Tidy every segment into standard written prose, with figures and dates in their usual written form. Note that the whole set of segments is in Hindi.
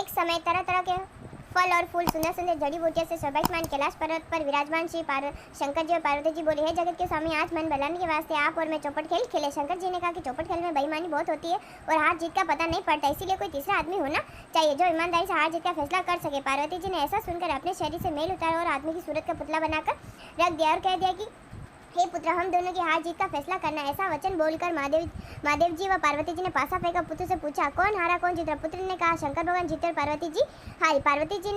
एक समय तरह तरह के फल और फूल सुंदर सुंदर जड़ी बूटियों से शोभायमान कैलाश पर्वत पर विराजमान श्री शंकर जी और पार्वती जी बोले, हे जगत के स्वामी, आज मन बहलाने के वास्ते आप और मैं चौपट खेल खेले। शंकर जी ने कहा कि चौपट खेल में बेईमानी बहुत होती है और हार जीत का पता नहीं पड़ता, इसीलिए कोई तीसरा आदमी होना चाहिए जो ईमानदारी से हार जीत का फैसला कर सके। पार्वती जी ने ऐसा सुनकर अपने शरीर से मेल उतारा और आदमी की सूरत का पुतला बनाकर रख दिया और कह दिया कि हे पुत्र, हम दोनों की हार जीत का फैसला करना। ऐसा वचन बोलकर महादेव जी व पार्वती जी ने पासा फेंका। पुत्र से पूछा, कौन हारा कौन जीता? पुत्र ने कहा, शंकर भगवान जीते और पार्वती जी हारी। महादेव जी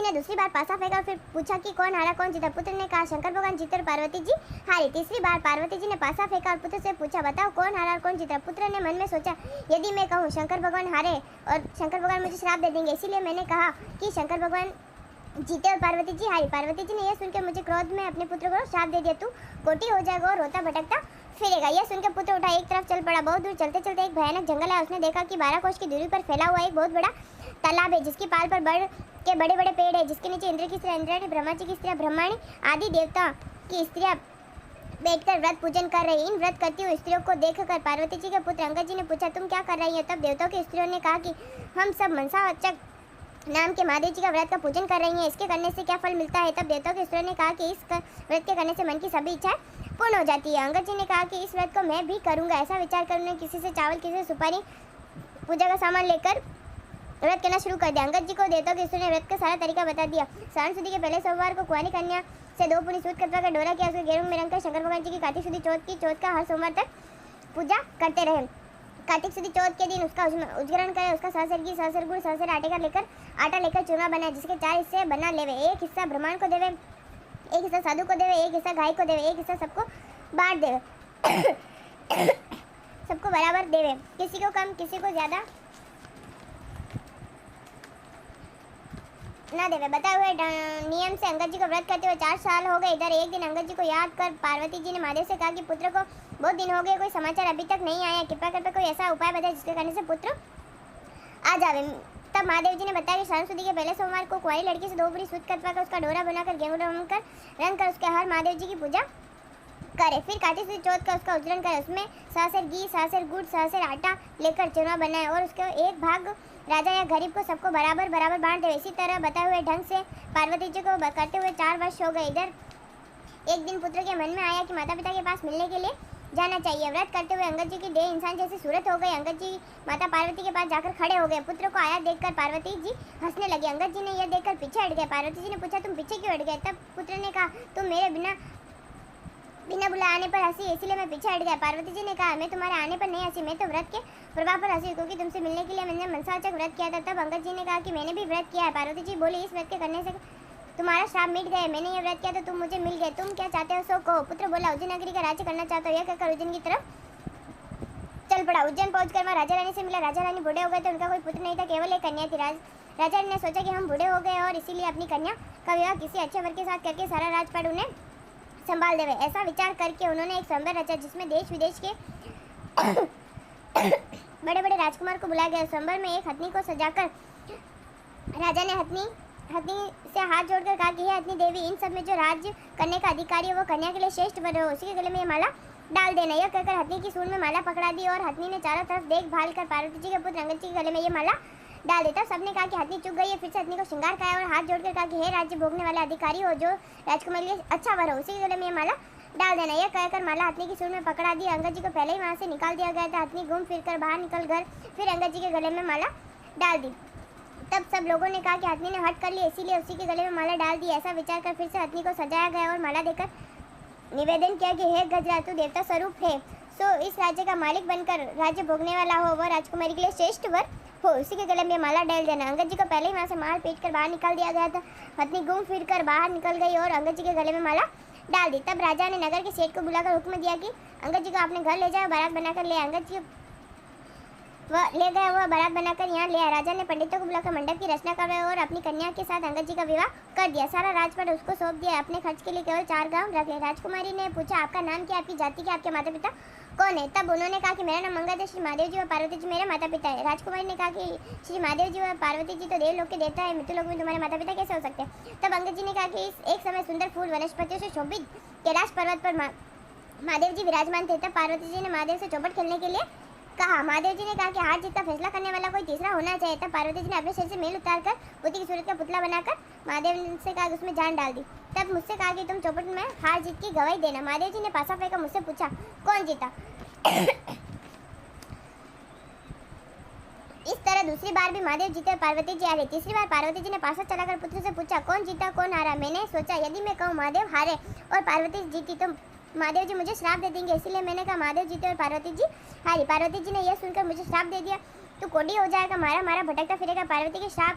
ने दूसरी बार पासा फेंका, फिर पूछा कि कौन हारा कौन जीता? पुत्र ने कहा, शंकर भगवान जीते और पार्वती जी हारी। तीसरी बार पार्वती जी ने पासा फेंका और पुत्र से पूछा, बताओ कौन हारा और कौन जीता? पुत्र ने मन में सोचा, यदि मैं कहूँ शंकर भगवान हारे और शंकर भगवान मुझे श्राप दे देंगे, इसीलिए मैंने कहा कि शंकर भगवान जीते और पार्वती जी हारी। पार्वती जी ने यह सुनकर मुझे क्रोध में अपने पुत्र को श्राप दे दिया, तू कोटी हो जाएगा और रोता भटकता फिरेगा। यह सुनकर पुत्र उठा एक तरफ चल पड़ा। बहुत दूर चलते चलते एक भयानक जंगल है। उसने देखा कि 12 कोस की दूरी पर फैला हुआ एक बहुत बड़ा तालाब है, जिसकी पाल पर बड़े बड़े पेड़ है, जिसके नीचे इंद्र की स्त्रियां इंद्राणी, ब्रह्मा जी की स्त्रियां ब्रह्माणी आदि देवता की स्त्रियां बैठकर व्रत पूजन कर रही। इन व्रत करती हुई स्त्रियों को देखकर पार्वती जी के पुत्र अंगद जी ने पूछा, तुम क्या कर रही हो? तब देवताओं की स्त्रियों ने कहा कि हम सब मनसावाचक नाम के महादेव जी का व्रत का पूजन कर रही हैं, इसके करने से क्या फल मिलता है? तब देवताओं के ईश्वर ने कहा कि इस व्रत के करने से मन की सभी इच्छाएं पूर्ण हो जाती है। अंगद जी ने कहा कि इस व्रत को मैं भी करूंगा। ऐसा विचार कर उन्होंने किसी से चावल, किसी से सुपारी, पूजा का सामान लेकर व्रत करना शुरू कर दिया। अंगद जी को देवताओं के ईश्वर ने व्रत का सारा तरीका बता दिया। सावन सुदी के पहले सोमवार को कुंवारी कन्या से 2 पुनी सूत कतवा का डोरा किया, उसको गेहूं में रंगकर शंकर भगवान जी की कार्तिक सुदी चौथ का हर सोमवार तक पूजा करते रहे। कार्तिक सुदी चौथ के दिन उसका उजगरण करे, उसका सहसर घी, सहसर गुड़, सहसर आटा लेकर चूरमा बनाए, जिसके 4 हिस्से बना लेवे। एक हिस्सा ब्राह्मण को देवे, एक हिस्सा साधु को देवे, एक हिस्सा गाय को देवे, एक हिस्सा सबको बांट देवे सबको बराबर देवे, किसी को कम किसी को ज्यादा ना देवे। बताए हुए नियम से अंगद जी को व्रत करते हुए 4 साल हो गए। इधर एक दिन अंगद जी को याद कर पार्वती जी ने महादेव से कहा कि पुत्र को बहुत दिन हो गए, कोई समाचार अभी तक नहीं आया, कृपा करके कोई ऐसा उपाय बताए जिसके करने से पुत्र आ जावे। तब महादेव जी ने बताया कि सावन सुदी के पहले सोमवार को कुंवारी लड़की से 2 पूरी सूत कतवा कर उसका डोरा बनाकर गेहूं रंग कर उसके हर महादेव जी की पूजा करे। फिर कार्तिक सुदी चौथ का उसका उजरण करे, उसमें सहसर घी, सहसर गुड़, सहसर आटा लेकर चूरमा बनाए और उसके एक भाग राजा या गरीब को सबको बराबर बांट दे। इसी तरह बताए हुए ढंग से पार्वती जी को करते हुए 4 वर्ष हो गए। इधर एक दिन पुत्र के मन में आया कि माता पिता के पास मिलने के लिए जाना चाहिए। व्रत करते हुए अंगद जी की देह इंसान जैसी सूरत हो गई। अंगद जी माता पार्वती के पास जाकर खड़े हो गए। पुत्र को आया देखकर पार्वती जी हंसने लगे। अंगद जी ने यह देखकर पीछे हट गए। पार्वती जी ने पूछा, तुम पीछे क्यों हट गए? तब पुत्र ने कहा, तुम मेरे बिना बुलाए आने पर हंसी, इसलिए मैं पीछे हट गया। पार्वती जी ने कहा, मैं तुम्हारे आने पर नहीं हंसी, मैं तो व्रत के प्रभाव पर हंसी, क्योंकि तुमसे मिलने के लिए मैंने मनसावाचक व्रत किया था। तब अंगद जी ने कहा कि मैंने भी व्रत किया है। पार्वती जी बोली, इस व्रत के करने से तुम्हारा श्राप मिट गया। मैंने ये व्रत किया तो तुम मुझे मिल गए, तुम क्या चाहते हो सो कहो। पुत्र बोला, उज्जैन नगरी का राज्य करना चाहता हूँ। यह कहकर उज्जैन की तरफ चल पड़ा। उज्जैन पहुंचकर वहाँ राजा रानी से मिला। राजा रानी बूढ़े हो गए थे, उनका कोई पुत्र नहीं था, केवल एक कन्या थी। राजा रानी ने सोचा कि हम बूढ़े हो गए और इसीलिए अपनी कन्या का विवाह किसी अच्छे वर के साथ करके सारा राजपाट उन्हें संभाल देवे। ऐसा विचार करके उन्होंने एक स्वयंवर रचा, जिसमें देश विदेश के बड़े बड़े राजकुमार को बुलाया गया। स्वयंवर में एक हथनी को सजाकर राजा ने हथनी से हाथ जोड़कर कहा कि हे हथनी देवी, इन सब में जो राज्य करने का अधिकारी है वो कन्या के लिए श्रेष्ठ वर हो, उसी के गले में ये माला डाल देना। यह कहकर हथनी की सूंड में माला पकड़ा दी और हथनी ने चारों तरफ देखभाल कर पार्वती जी के पुत्र अंगद जी के गले में ये माला डाल दी। तब सबने कहा कि हथनी चुप गई है। फिर से हथनी को श्रृंगार कराया और हाथ जोड़कर कहा कि हे राज्य भोगने वाले अधिकारी हो, जो राजकुमार के लिए अच्छा वर हो, उसी के गले में ये माला डाल देना। यह कहकर माला हथनी की सूंड में पकड़ा दी। अंगद जी को पहले ही वहाँ से निकाल दिया गया था। हथनी घूम फिर कर बाहर निकल कर फिर अंगद जी के गले में माला डाल दी। तब सब लोगों ने कहा कि हथनी ने हट कर ली, इसीलिए उसी के गले में माला डाल दी। ऐसा विचार कर फिर से हथनी को सजाया गया और माला देकर निवेदन किया कि हे गजराज, तू देवता स्वरूप है, सो इस राज्य का मालिक बनकर राज्य भोगने वाला हो, वह राजकुमारी के लिए श्रेष्ठ वर हो, उसी के गले में माला डाल देना। अंगद जी को पहले ही वहाँ से मार पीट कर बाहर निकाल दिया गया था। हथनी घूम फिर कर बाहर निकल गई और अंगद जी के गले में माला डाल दी। तब राजा ने नगर के सेठ को बुलाकर हुक्म दिया कि अंगद जी को अपने घर ले जाओ, बारात बनाकर ले। अंगद जी वह ले गया, वह बारात बनाकर यहाँ ले आया। राजा ने पंडितों को बुलाकर मंडप की रचना करवाई और अपनी कन्या के साथ अंगद जी का विवाह कर दिया। सारा राजपाट उसको सौंप दिया। अपने खर्च के लिए केवल 4 गांव रखे। राजकुमारी ने पूछा, आपका नाम क्या, आपकी जाति क्या, आपके माता पिता कौन है? तब उन्होंने कहा कि मेरा नाम मंगल है, श्री महादेव जी व पार्वती जी मेरे माता पिता है। राजकुमारी ने कहा कि श्री महादेव जी व पार्वती जी तो देवलोक के देवता है, मृत्युलोक में तुम्हारे माता पिता कैसे हो सकते हैं? तब अंगद जी ने कहा कि एक समय सुंदर फूल वनस्पतियों से शोभित कैलाश पर्वत पर महादेव जी विराजमान थे। तब पार्वती जी ने महादेव से चौपट खेलने के लिए कहा। महादेव जी ने कहा कि हार जीत का फैसला करने वाला कोई तीसरा होना चाहिए। तब पार्वती जी ने अपने शरीर से मेल उतारकर बुद्धि की सूरत का पुतला बनाकर महादेव से कहा कि उसमें जान डाल दी। तब मुझसे कहा कि तुम चौपट में हार जीत की गवाही देना। महादेव जी ने पासा फेंका, मुझसे पूछा कौन जीता। इस तरह दूसरी बार भी महादेव जीते और पार्वती जी हारे। तीसरी बार पार्वती जी ने पासा चलाकर पुत्र से पूछा कौन जीता कौन हारा। मैंने सोचा यदि मैं कहूँ महादेव हारे और पार्वती जीती तो महादेव जी मुझे श्राप दे देंगे, इसीलिए मैंने कहा महादेव जीते और पार्वती जी हारी। पार्वती जी ने यह सुनकर मुझे श्राप दे दिया, तो कोडी हो जाएगा, मारा मारा भटकता फिरेगा। पार्वती के श्राप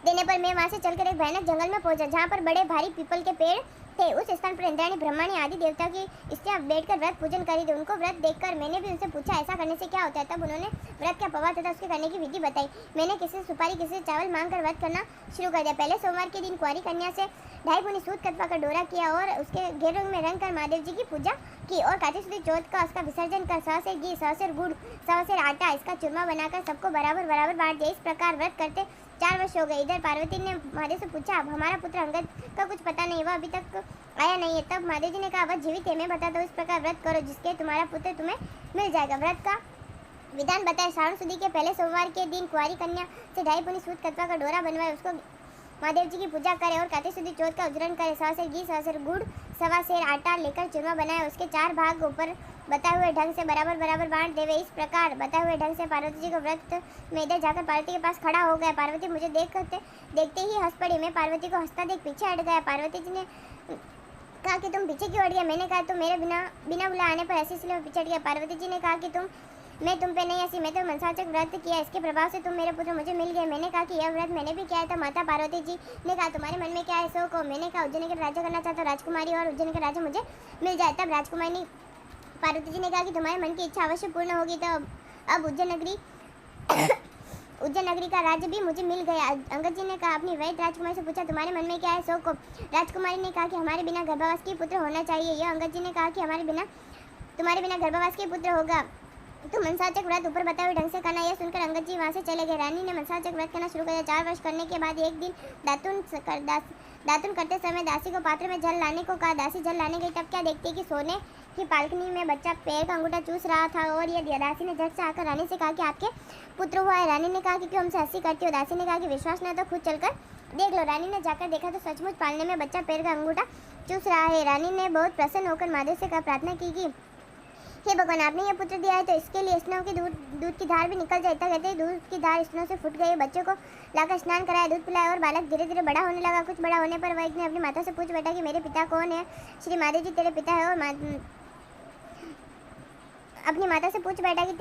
देने पर मैं वहां से चलकर एक भयानक जंगल में पहुंचा, जहाँ पर बड़े भारी पीपल के पेड़ थे। उस स्थान पर इंद्राणी ब्रह्माणी आदि देवता की स्त्रियां बैठकर व्रत पूजन कर रही थी। उनको व्रत देखकर मैंने भी उनसे पूछा ऐसा करने से क्या होता है। तब उन्होंने व्रत का पवा तथा उसके करने की विधि बताई। मैंने किसी से सुपारी किसी से चावल मांगकर व्रत करना शुरू कर दिया। पहले सोमवार के दिन कुंवारी कन्या से 2.5 पुनी सूत कतवा का डोरा किया और उसके घेर में रंग कर महादेव जी की पूजा की और कार्तिक शुक्ल चौथ का उसका विसर्जन कर 100 सेर घी 100 सेर गुड़ 100 सेर आटा इसका चूरमा बनाकर सबको बराबर बराबर बांट दिया। इस प्रकार व्रत करते 4 वर्ष हो गए। इधर पार्वती ने महादेव से पूछा हमारा पुत्र अंगद का कुछ पता नहीं, वह अभी तक आया नहीं है। तब महादेव जी ने कहा वह जीवित है, मैं बताता हूँ। इस प्रकार व्रत करो जिसके तुम्हारा पुत्र तुम्हें मिल जाएगा। व्रत का विधान बताया। श्रावण सुदी के पहले सोमवार के दिन कुंवारी कन्या से 2.5 पुनी सूत कतवा का डोरा बनवाए, उसको महादेव जी की पूजा करे और कार्तिक शुक्ल चौथ का उजरण करे। 100 सेर घी 100 सेर गुड़ 1.25 सेर आटा लेकर चूरमा बनाए, उसके 4 भाग ऊपर बताए हुए ढंग से बराबर बराबर बांट देवे। इस प्रकार बताए हुए ढंग से पार्वती जी को व्रत में इधर जाकर पार्वती के पास खड़ा हो गया। पार्वती मुझे देखते ही हंस पड़ी। मैं पार्वती को हंसता देख पीछे हट गया। पार्वती जी ने कहा कि तुम पीछे क्यों हट गया। मैंने कहा तुम मेरे बिना बुलाए आने पर ऐसे इसलिए मैं पीछे हट गया। पार्वती जी ने कहा कि मैं तुम पे नहीं हंसी, मैं तो मनसाचक व्रत किया, इसके प्रभाव से तुम मेरे पुत्र मुझे मिल गए। मैंने कहा कि यह व्रत मैंने भी किया है। तो माता पार्वती जी ने कहा तुम्हारे मन में क्या है सो को। मैंने कहा उज्जैन का राजा करना चाहता हूँ, राजकुमारी और उज्जैन का राजा मुझे मिल जाए। तब राजकुमारी पार्वती जी ने कहा कि तुम्हारे मन की इच्छा अवश्य पूर्ण होगी। तो अब उज्जैन नगरी का राज्य भी मुझे मिल गया। अंगद जी ने कहा अपनी वैद्य राजकुमारी से पूछा तुम्हारे मन में क्या है सो को। राजकुमारी ने कहा कि हमारे बिना गर्भावास के पुत्र होना चाहिए। यह अंगद जी ने कहा कि तुम्हारे बिना गर्भावास के पुत्र होगा। तो मनसाचक व्रत ऊपर बताए हुए ढंग से करना। यह सुनकर अंगद जी वहाँ से चले गए। रानी ने मनसाचक व्रत करना शुरू कर दिया। 4 वर्ष करने के बाद एक दिन दातुन करते समय दासी को पात्र में जल लाने को कहा। दासी जल लाने गई, तब क्या देखती कि सोने की पालकनी में बच्चा पैर का अंगूठा चूस रहा था और यह दासी ने झट से आकर रानी से कहा कि आपके पुत्र हुआ है। रानी ने कहा कि क्यों हमसे हंसी करती हो। दासी ने कहा कि विश्वास न तो खुद चलकर देख लो। रानी ने जाकर देखा तो सचमुच पालने में बच्चा पैर का अंगूठा चूस रहा है। रानी ने बहुत प्रसन्न होकर महादेव से कहा प्रार्थना की कि हे भगवान आपने यह पुत्र दिया है तो इसके लिए स्नान की दूध की धार भी निकल जाए। कहते ही दूध की धार स्नान से फूट गई। बच्चे को लाकर स्नान कराया, दूध पिलाया और बालक धीरे धीरे बड़ा होने लगा। कुछ बड़ा होने पर वह एक ने अपनी माता से पूछ बैठा कि मेरे पिता कौन है। श्री महादेव जी तेरे पिता है और अपनी माता से पूछ बैठा कि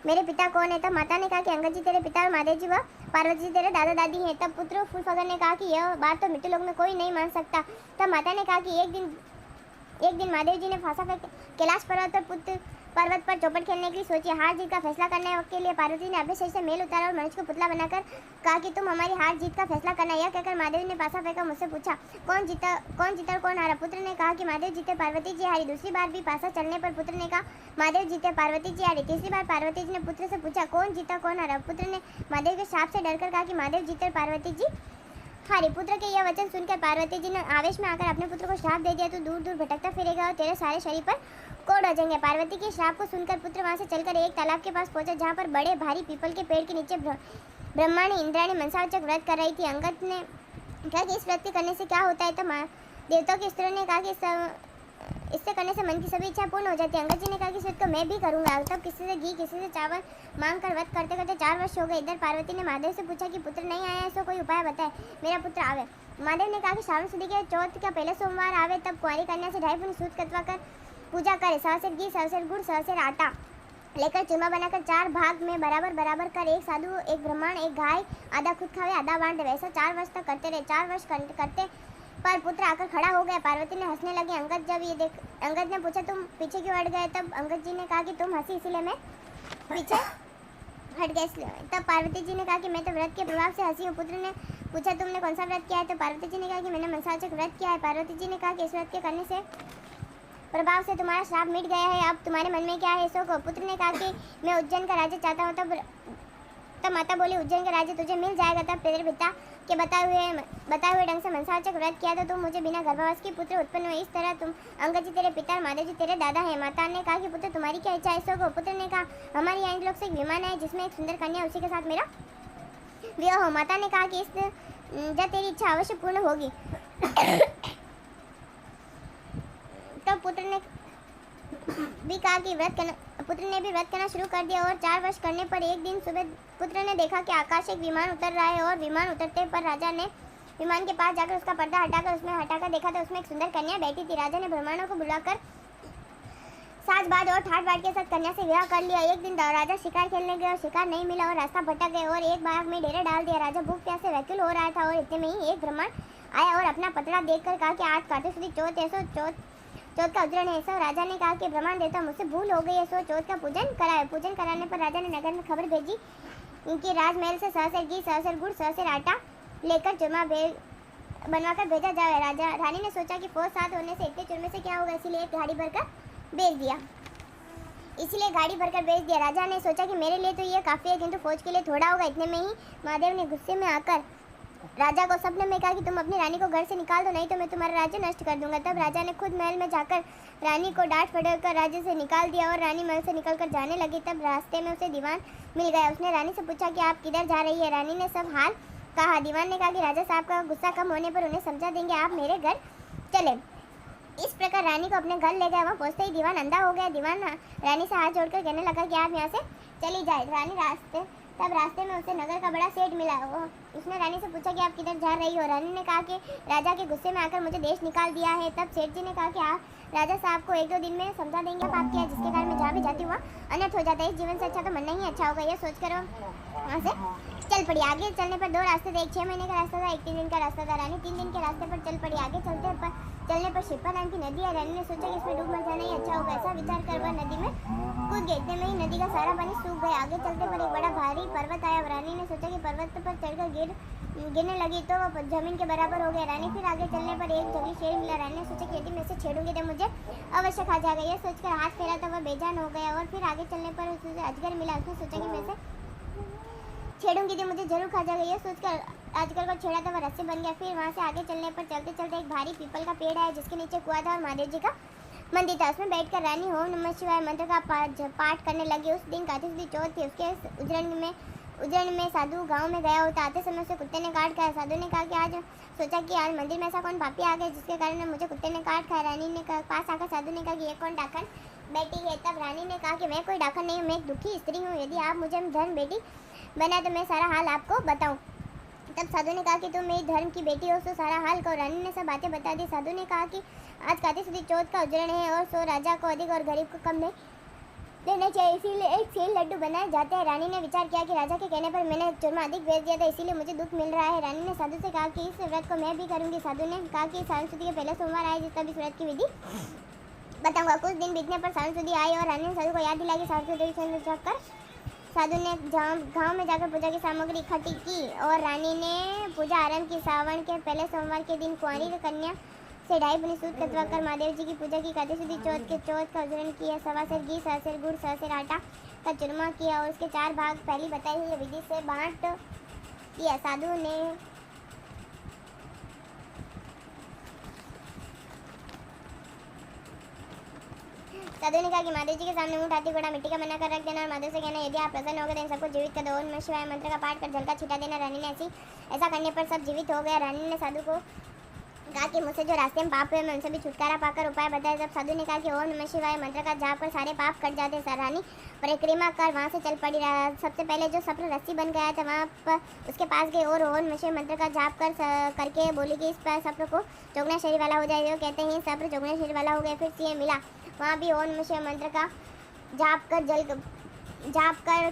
मेरे पिता कौन है। तब माता ने कहा कि अंगद जी तेरे पिता और महादेव जी व पार्वती जी तेरे दादा दादी हैं। तब पुत्र फूलफगर ने कहा कि यह बात तो मृत्यु लोक में कोई नहीं मान सकता। तब माता ने कहा कि एक दिन महादेव जी ने फांसा फेंक कैलाश पर्वत पर चौपट खेलने की सोची। हार जीत का फैसला करने के लिए पार्वती ने अपने शरीर से मेल उतारा और मनुष्य को पुतला बनाकर कहा कि तुम हमारी हार जीत का फैसला करना। यह कहकर महादेव ने पासा फेंका, मुझसे पूछा कौन जीता और कौन हारा। पुत्र ने कहा कि महादेव जीते पार्वती जी हारी। दूसरी बार भी पासा चलने पर पुत्र ने कहा महादेव जीते पार्वती जी हारी। तीसरी बार पार्वती जी ने पुत्र से पूछा कौन जीता कौन हारा। पुत्र ने महादेव के श्राप से डरकर कहा कि महादेव जीते और पार्वती जी हारी। पुत्र के यह वचन सुनकर पार्वती जी ने आवेश में आकर अपने पुत्र को श्राप दे दिया तो दूर दूर भटकता फिरेगा और तेरे सारे शरीर पर कोड़ हो जाएंगे। पार्वती के श्राप को सुनकर पुत्र वहां से चलकर एक तालाब के पास पहुंचा, जहां पर बड़े भारी पीपल के पेड़ के नीचे ब्रह्माणी इंद्राणी मनसाचक व्रत कर रही थी। अंगद ने कहा कि इस व्रत के करने से क्या होता है। तो देवताओं की स्त्रियों ने कहा कि इससे करने से मन की सभी इच्छा पूर्ण हो जाती है। अंगद जी ने कहा कि इस व्रत को मैं भी करूंगा। तब किसी से घी किसी से चावल मांग कर व्रत करते करते 4 वर्ष हो गए। इधर पार्वती ने महादेव से पूछा कि पुत्र नहीं आया है सो कोई उपाय बताए मेरा पुत्र आवे। महादेव ने कहा कि श्रावण सुदी के चौथ का पहले सोमवार आवे, तब कुंवारी कन्या से 2.5 पुनी सूत कतवा कर पूजा करे। 100 सेर घी 100 सेर गुड़ 100 सेर आटा लेकर चूरमा बनाकर 4 भाग में बराबर बराबर कर एक साधु एक ब्राह्मण एक गाय आधा खुद खावे आधा बांट दे। ऐसा 4 वर्ष तक करते रहे। 4 वर्ष करते पर पुत्र आकर खड़ा हो गया। पार्वती ने हंसने लगी। अंगद ने पूछा तुम पीछे क्यों हट गए। तब अंगद जी ने कहा कि तुम हंसी इसलिए मैं पीछे हट गए। तब पार्वती जी ने कहा कि मैं तो व्रत के प्रभाव से हंसी हूँ। पुत्र ने पूछा तुमने कौन सा व्रत किया है। तो पार्वती जी ने कहा कि मैंने मनसाचक व्रत किया है। पार्वती जी ने कहा कि इस व्रत के करने से प्रभाव से तुम्हारा श्राप मिट गया है। अब तुम्हारे मन में क्या है सो को। पुत्र ने कहा कि मैं उज्जैन का राज्य चाहता हूँ। तब तब माता बोली, उज्जैन का राज्य तुझे मिल जाएगा। तब तेरे पिता के बताए हुए ढंग से मनसावाचक व्रत किया तो तुम मुझे बिना गर्भवास के पुत्र उत्पन्न हुए। इस तरह तुम अंगद जी तेरे पिता और माधव जी तेरे दादा हैं। माता ने कहा कि पुत्र तुम्हारी क्या इच्छा है? सो को पुत्र ने कहा, हमारे यहाँ इंद्रलोक से एक विमान है जिसमें एक सुंदर कन्या, उसी के साथ मेरा विवाह हो। माता ने कहा कि जब तेरी इच्छा अवश्य पूर्ण होगी। तो पुत्र ने भी कहा कि पुत्र ने भी व्रत करना शुरू कर दिया और 4 वर्ष करने पर एक दिन सुबह पुत्र ने देखा कि आकाश एक विमान उतर रहा है और विमान उतरते पर राजा ने विमान के पास जाकर उसका पर्दा हटाकर देखा तो उसमें एक सुंदर कन्या बैठी थी। राजा ने ब्राह्मणों को बुलाकर साजबाज और ठाट बाट के साथ कन्या से विवाह कर लिया। एक दिन राजा शिकार खेलने गए और शिकार नहीं मिला और रास्ता भटक गए और एक बाग में डेरा डाल दिया। राजा भूख प्यास से व्याकुल हो रहा था और इतने में ही एक ब्राह्मण आया और अपना पतड़ा देखकर कहा कि आज काते सुधी चौथ है, सो चौथ का उजरण है। सो राजा ने कहा कि ब्राह्मण देवता मुझसे भूल हो गई है, सो चौथ का पूजन कराए। पूजन कराने पर राजा ने नगर में खबर भेजी कि राजमहल से 100 सेर घी, 100 सेर गुड़, 100 सेर आटा लेकर चूरमा बनवाकर भेजा जाए। रानी ने सोचा कि फौज साथ होने से इतने चूरमे से क्या होगा, इसीलिए एक गाड़ी भरकर भेज दिया। राजा ने सोचा कि मेरे लिए तो ये काफ़ी है किंतु फौज के लिए थोड़ा होगा। इतने में ही महादेव ने गुस्से में आकर राजा को सपने में कहा कि तुम अपनी रानी को घर से निकाल दो, नहीं तो मैं तुम्हारा राज्य नष्ट कर दूंगा। तब राजा ने खुद महल में जाकर रानी को डांट फटकर राज्य से निकाल दिया और रानी महल से निकलकर जाने लगी। तब रास्ते में उसे दीवान मिल गया। उसने रानी से पूछा कि आप किधर जा रही है? रानी ने सब हाल कहा। दीवान ने कहा कि राजा साहब का गुस्सा कम होने पर उन्हें समझा देंगे, आप मेरे घर चले। इस प्रकार रानी को अपने घर ले गया। वहाँ पहुँचते ही दीवान अंधा हो गया। दीवान रानी से हाथ जोड़कर कहने लगा कि आप यहाँ से चली जाए। तब रास्ते में उसे नगर का बड़ा सेठ मिला। उसने रानी से पूछा कि आप किधर जा रही हो? रानी ने कहा कि राजा के गुस्से में आकर मुझे देश निकाल दिया है। तब सेठ जी ने कहा कि आप राजा साहब को 1-2 दिन में समझा देंगे पाप किया, जिसके कारण मैं जहाँ भी जाती हूँ वहाँ अनर्थ हो जाता है। इस जीवन से अच्छा तो मरना ही अच्छा होगा। यह सोचकर वहाँ से चल पड़ी। आगे चलने पर 2 रास्ते थे। एक 6 महीने का रास्ता था, एक 3 दिन का रास्ता था। रानी 3 दिन के रास्ते पर चल पड़ी। आगे चलने पर शिप्रा नाम की नदी है। रानी ने सोचा कि इसमें डूब मर जाना ही अच्छा होगा। ऐसा विचार कर वह नदी में कूद गई। इतने में ही नदी का सारा पानी सूख गया। आगे चलते पर एक बड़ा भारी पर्वत आया। रानी ने सोचा कि पर्वत पर चढ़कर गिरने लगी तो वह जमीन के बराबर हो गया। रानी फिर आगे चलने पर एक जंगली शेर मिला। रानी ने सोचा कि यदि मैं इसे छेड़ूंगी तो मुझे अवश्य खा जाएगा। यह सोचकर हाथ फेरा तो वह बेजान हो गया। और फिर आगे चलने पर उसे अजगर मिला। उसने सोचा कि मैं इसे छेड़ूंगी तो मुझे जरूर खा जाएगा। यह सोचकर अजगर को छेड़ा तो वह रस्सी बन गया। फिर वहाँ से आगे चलने पर चलते चलते एक भारी पीपल का पेड़ है जिसके नीचे कुआं था और महादेव जी का मंदिर था। उसमें बैठकर रानी ओम नमः शिवाय मंत्र का पाठ करने लगी। उस दिन काती सुधी चौथ थी। उसके उज्जैन में साधु गांव में गया होता। आते समय उसे कुत्ते ने काट खाया। साधु ने कहा कि आज सोचा कि आज मंदिर में ऐसा कौन पापी आ गया जिसके कारण मुझे कुत्ते ने काट खाया। रानी ने पास आकर साधु ने कहा कि ये कौन डाकन बेटी है? तब रानी ने कहा कि मैं कोई डाकन नहीं हूँ, मैं एक दुखी स्त्री हूँ। यदि आप मुझे धर्म बेटी बना तो मैं सारा हाल आपको बताऊँ। तब साधु ने कहा कि तुम मेरी धर्म की बेटी हो, सो सारा हाल कहो। रानी ने सब बातें बता दी। साधु ने कहा कि आज काती सुधी चौथ का उजरण है और सो राजा को अधिक और गरीब को कम नहीं देना चाहिए, इसीलिए एक सेल लड्डू बनाए जाते हैं। रानी ने विचार किया कि राजा के कहने पर मैंने चूरमा अधिक भेज दिया था, इसीलिए मुझे दुख मिल रहा है। रानी ने साधु से कहा कि इस व्रत को मैं भी करूंगी। साधु ने कहा कि सावन सुदी के पहले सोमवार आए जिस तब इस व्रत की विधि बताऊंगा। कुछ दिन बीतने पर सावन सुदी आई और रानी ने साधु को याद दिलाई कि सावन सुदी जाकर साधु ने गांव में जाकर पूजा की सामग्री इकट्ठी की और रानी ने पूजा आरंभ की। सावन के पहले सोमवार के दिन कुंवारी कन्या से 2.5 बुनी सूत कतवा कर महादेव जी की पूजा की। काती सुधी चौथ का उजरण किया। 1.25 सेर घी, 100 सेर गुड़, 100 सेर आटा का चूरमा किया और उसके 4 भाग पहली बताई हुई विधि से बांट दिया। साधु ने कहा कि महादेव जी के सामने मुंह उठाती घोड़ा मिट्टी का बना कर रख देना और महादेव से कहना यदि आप प्रसन्न हो गए तो इन सबको जीवित कर दो। ओम नमः शिवाय मंत्र का पाठ कर जल का छिटा देना। रानी ने ऐसा करने पर सब जीवित हो गया। रानी ने साधु को कहा कि मुझसे जो रास्ते में पाप हुए मैं उनसे भी छुटकारा पाकर उपाय बताया। जब साधु ने कहा कि ओम नमः शिवाय मंत्र का जाप कर सारे पाप कट जाते। रानी परिक्रमा कर वहाँ से चल पड़ी। सबसे पहले जो सप्र रस्सी बन गया था वहाँ पर उसके पास गई और ओम नमः शिवाय मंत्र का जाप करके बोली कि इस सप्र को चौगुना शरीर वाला हो जाए। कहते हैं सप्र चौगुना शरीर वाला हो गया। फिर सीए मिला, वहाँ भी ओम नमः शिवाय मंत्र का जाप कर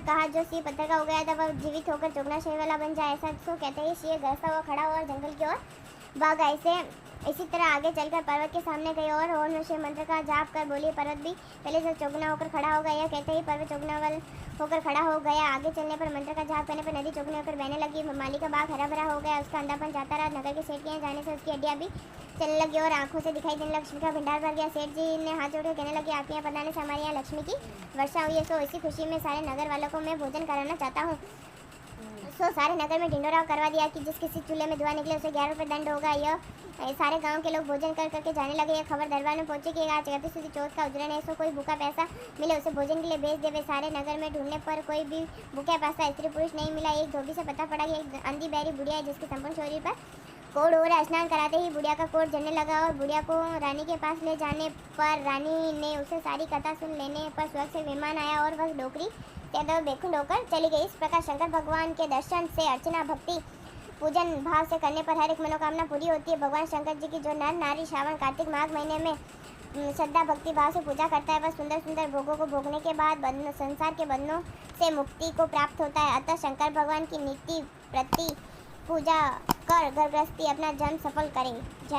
कहा जो सिंह पत्थर का हो गया था वह जीवित होकर चौगुना शरीर वाला बन जाए। ऐसा सो कहते हैं। सिंह गरजता हुआ खड़ा हुआ और जंगल की ओर भागा। इसी तरह आगे चलकर पर्वत के सामने गई और ओम नमः शिवाय मंत्र का जाप कर बोली। पर्वत भी पहले से चौगुना होकर खड़ा हो गया। कहते ही पर्वत चौगुना होकर खड़ा हो गया। आगे चलने पर मंत्र का जाप करने पर नदी चौगुने होकर बहने लगी। माली का बाग हरा भरा हो गया। उसका अंधापन जाता रहा। नगर के सेठ के यहाँ जाने से उसकी हड्डियाँ भी चलने लगी और आंखों से दिखाई देने लक्ष्मी का भंडार भर गया। सेठ जी ने हाथ जोड़कर कहने लगे आपके यहाँ पधारने से हमारे यहाँ लक्ष्मी की वर्षा हुई है, सो इसी खुशी में सारे नगर वालों को मैं भोजन कराना चाहता हूँ। सो सारे नगर में ढिंडोरा करवा दिया कि जिस किसी चूल्हे में धुआं निकले उसे 11 रुपये दंड होगा। यह सारे गांव के लोग भोजन कर करके जाने लगे। यह खबर दरबार में पहुंची कि आज 31 चौथ का उजरन है, सो कोई भूखा पैसा मिले उसे भोजन के लिए भेज देवे। सारे नगर में ढूंढने पर कोई भी भूखा पैसा स्त्री पुरुष नहीं मिला। एक धोबी से पता पड़ा कि एक अंधी बहरी बुढ़िया है जिसके संपूर्ण शरीर पर कोढ़ हो रहा है। स्नान कराते ही बुढ़िया का कोढ़ जलने लगा और बुढ़िया को रानी के पास ले जाने पर रानी ने उसे सारी कथा सुन लेने पर स्वर्ग से विमान आया और वह डोकरी बेखुंड होकर चली गई। इस प्रकार शंकर भगवान के दर्शन से, अर्चना, भक्ति, पूजन भाव से करने पर हर एक मनोकामना पूरी होती है। भगवान शंकर जी की जो नर नारी श्रावण कार्तिक माघ महीने में श्रद्धा भक्ति भाव से पूजा करता है वह सुंदर सुंदर भोगों को भोगने के बाद संसार के बंधनों से मुक्ति को प्राप्त होता है। अतः शंकर भगवान की नित्य प्रति पूजा कर घर गृहस्थी अपना जन्म सफल करें।